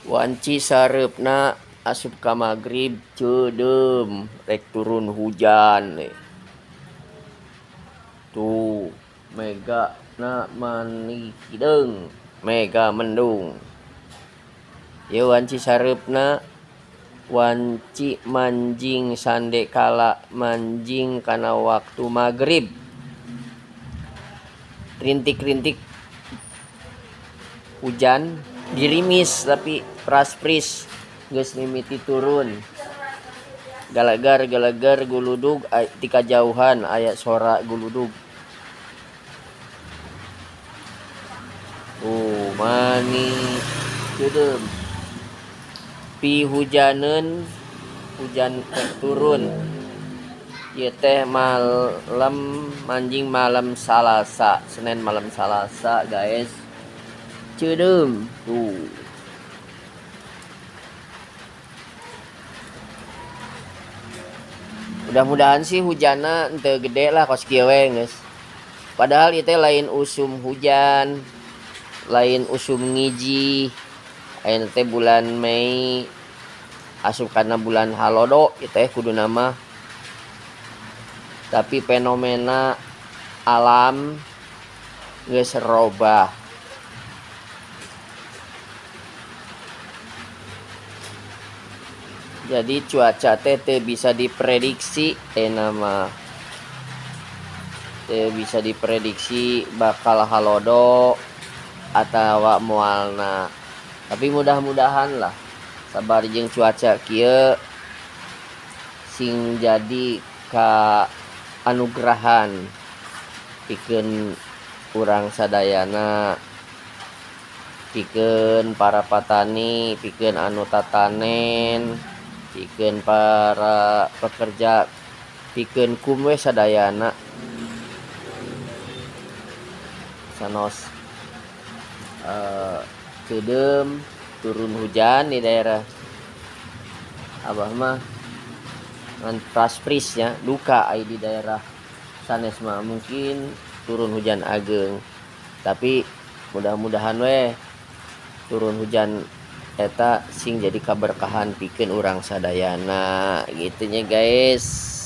Wanci sareupna asup ka magrib ceudem rek turun hujan tuh mega na mani hideung mega mendung. Ye wanci sareupna wanci manjing sande kala manjing kana waktu magrib. Rintik-rintik hujan dirimis tapi pras-pris geus mimiti turun. Galagar guludug ti kajauhan aya sora guludug. Mani ceudem. Pi hujaneun hujan turun. Ieu teh malam manjing malam Salasa, Senin malam Salasa, guys. Ceudem tuh. Mudah-mudahan sih hujanna henteu gede lah kos kieu we geus. Padahal ieu teh lain usum hujan, lain usum ngiji. Ayeuna teh bulan Mei asup kana bulan halodo ieu teh kuduna mah. Tapi fenomena alam geus robah. Jadi cuaca teh teu bisa diprediksi mah. Teu bisa diprediksi bakal halodo atawa moalna. Tapi mudah-mudahan lah sabar jeung cuaca kieu sing jadi ka anugrahan pikeun urang sadayana, pikeun para patani, pikeun anu tatanen, pikeun para pekerja, pikeun kum we sadayana. Sanos ceudem turun hujan di daerah Abah mah ngan pras-pris nya duka aya di daerah sanes mah mungkin turun hujan ageung. Tapi mudah-mudahan we turun hujan eta sing jadi kaberkahan pikeun urang sadayana gitu nya guys.